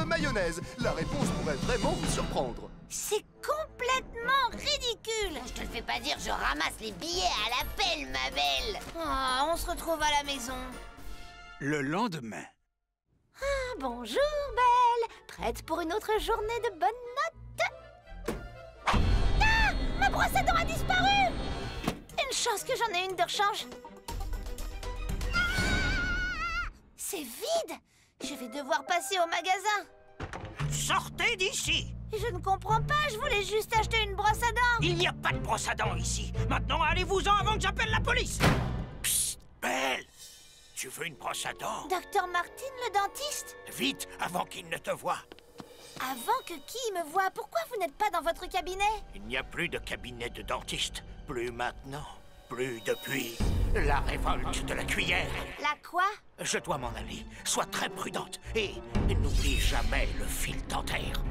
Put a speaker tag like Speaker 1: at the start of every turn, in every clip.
Speaker 1: mayonnaise. La réponse pourrait vraiment vous surprendre.
Speaker 2: C'est complètement ridicule.
Speaker 3: Je te le fais pas dire, je ramasse les billets à la pelle, ma belle.
Speaker 2: Oh, on se retrouve à la maison.
Speaker 4: Le lendemain.
Speaker 2: Ah, bonjour, Belle. Prête pour une autre journée de bonnes notes? Ah! Ma brosse à dents a disparu! Une chance que j'en ai une de rechange. C'est vide. Je vais devoir passer au magasin.
Speaker 5: Sortez d'ici!
Speaker 2: Je ne comprends pas, je voulais juste acheter une brosse à dents.
Speaker 5: Il n'y a pas de brosse à dents ici. Maintenant, allez-vous-en avant que j'appelle la police. Psst, Belle! Tu veux une brosse à dents?
Speaker 2: Docteur Martin, le dentiste?
Speaker 5: Vite, avant qu'il ne te voie.
Speaker 2: Avant que qui me voie? Pourquoi vous n'êtes pas dans votre cabinet?
Speaker 5: Il n'y a plus de cabinet de dentiste. Plus maintenant. Plus depuis la révolte de la cuillère.
Speaker 2: La quoi?
Speaker 5: Je dois m'en aller. Sois très prudente. Et n'oublie jamais le fil dentaire.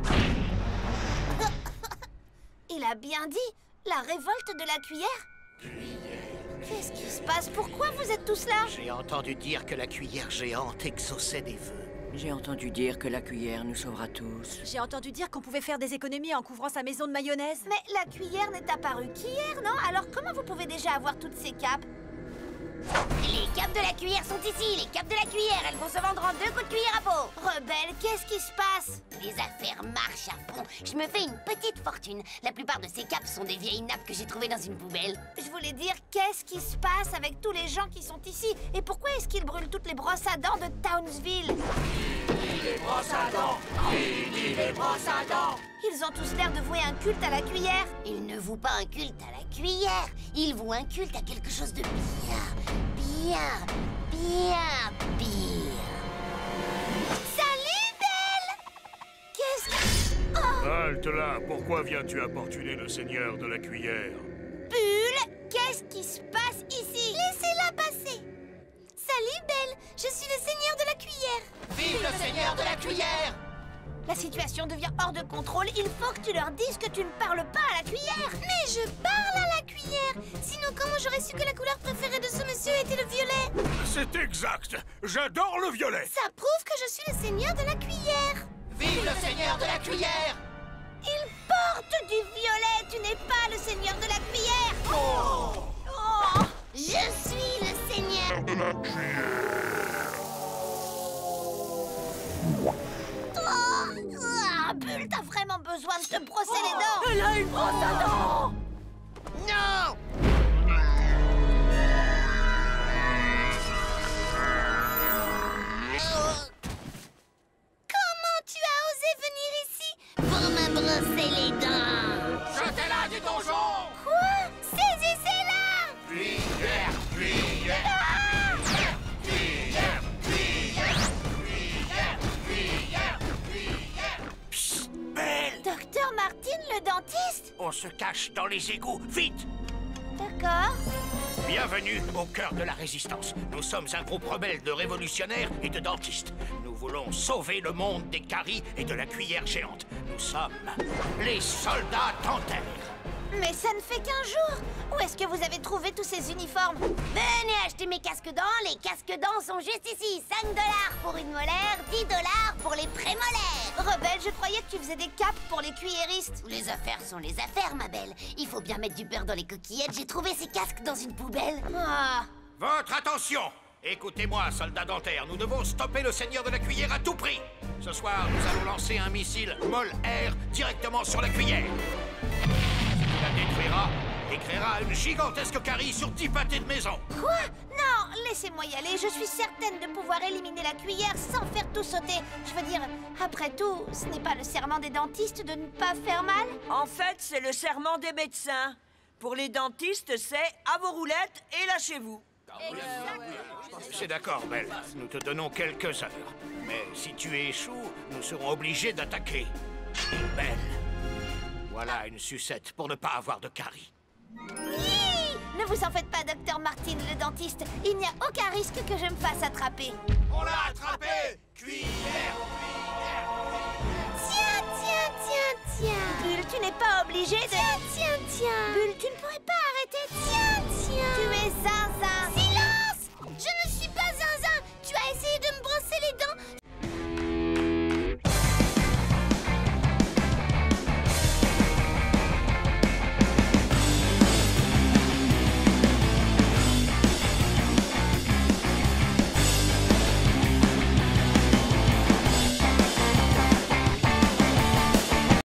Speaker 2: Il a bien dit la révolte de la cuillère? Qu'est-ce qui se passe? Pourquoi vous êtes tous là?
Speaker 5: J'ai entendu dire que la cuillère géante exauçait des vœux.
Speaker 6: J'ai entendu dire que la cuillère nous sauvera tous.
Speaker 7: J'ai entendu dire qu'on pouvait faire des économies en couvrant sa maison de mayonnaise.
Speaker 2: Mais la cuillère n'est apparue qu'hier, non? Alors comment vous pouvez déjà avoir toutes ces capes?
Speaker 3: Les capes de la cuillère sont ici, les capes de la cuillère. Elles vont se vendre en 2 coups de cuillère à peau.
Speaker 2: Rebelle, qu'est-ce qui se passe?
Speaker 3: Les affaires marchent à fond. Je me fais une petite fortune. La plupart de ces capes sont des vieilles nappes que j'ai trouvées dans une poubelle.
Speaker 2: Je voulais dire, qu'est-ce qui se passe avec tous les gens qui sont ici? Et pourquoi est-ce qu'ils brûlent toutes les brosses à dents de Townsville?
Speaker 5: Les brosses à dents! Fini les brosses à dents!
Speaker 2: Ils ont tous l'air de vouer un culte à la cuillère.
Speaker 3: Ils ne vouent pas un culte à la cuillère. Ils vouent un culte à quelque chose de bien pire.
Speaker 2: Salut, Belle! Qu'est-ce que... Oh!
Speaker 8: Halte là, pourquoi viens-tu importuner le seigneur de la cuillère?
Speaker 2: Bulle, qu'est-ce qui se passe ici? Laissez-la passer. Salut, Belle, je suis le seigneur de la cuillère.
Speaker 5: Vive le seigneur de la cuillère!
Speaker 2: La situation devient hors de contrôle. Il faut que tu leur dises que tu ne parles pas à la cuillère. Mais je parle à la cuillère. Sinon, comment j'aurais su que la couleur préférée de ce monsieur était le violet?
Speaker 8: C'est exact! J'adore le violet!
Speaker 2: Ça prouve que je suis le seigneur de la cuillère.
Speaker 5: Vive le seigneur de la cuillère!
Speaker 2: Il porte du violet. Tu n'es pas le seigneur de la cuillère. Oh!
Speaker 3: Je suis le seigneur de la
Speaker 2: Bulle, t'as vraiment besoin de te brosser les dents.
Speaker 7: Elle a une brosse à dents!
Speaker 5: Non!
Speaker 2: Comment tu as osé venir ici?
Speaker 3: pour me brosser les dents.
Speaker 5: Jetez-la du donjon!
Speaker 2: Quoi? Saisissez-la!
Speaker 5: Cuillère! Cuillère! Cuillère! Cuillère! Cuillère! Cuillère! Cuillère! Psst! Belle!
Speaker 2: Docteur Martin, le dentiste?
Speaker 5: On se cache dans les égouts, vite!
Speaker 2: D'accord.
Speaker 5: Bienvenue au cœur de la résistance. Nous sommes un groupe rebelle de révolutionnaires et de dentistes. Nous voulons sauver le monde des caries et de la cuillère géante. Nous sommes les soldats dentaires.
Speaker 2: Mais ça ne fait qu'un jour. Où est-ce que vous avez trouvé tous ces uniformes?
Speaker 3: Venez acheter mes casques-dents. Les casques-dents sont juste ici. 5 $ pour une molaire, 10 $ pour les prémolaires.
Speaker 2: Rebelle, je croyais que tu faisais des capes pour les cuilléristes.
Speaker 3: Les affaires sont les affaires, ma belle. Il faut bien mettre du beurre dans les coquillettes. J'ai trouvé ces casques dans une poubelle.
Speaker 2: Ah.
Speaker 5: Votre attention! Écoutez-moi, soldats dentaires, nous devons stopper le seigneur de la cuillère à tout prix. Ce soir, nous allons lancer un missile Mol-Air directement sur la cuillère. Il la détruira et créera une gigantesque carie sur 10 pâtés de maison.
Speaker 2: Quoi? Non, laissez-moi y aller. Je suis certaine de pouvoir éliminer la cuillère sans faire tout sauter. Je veux dire, après tout, ce n'est pas le serment des dentistes de ne pas faire mal?
Speaker 6: En fait, c'est le serment des médecins. Pour les dentistes, c'est à vos roulettes et lâchez-vous.
Speaker 5: C'est d'accord, Belle. Nous te donnons quelques heures. Mais si tu échoues, nous serons obligés d'attaquer. Belle, voilà une sucette pour ne pas avoir de carie.
Speaker 2: Hi! Ne vous en faites pas, docteur Martin, le dentiste. Il n'y a aucun risque que je me fasse attraper.
Speaker 5: On l'a attrapé! Cuillère!
Speaker 2: Tiens, Bulle, tu n'es pas obligé de...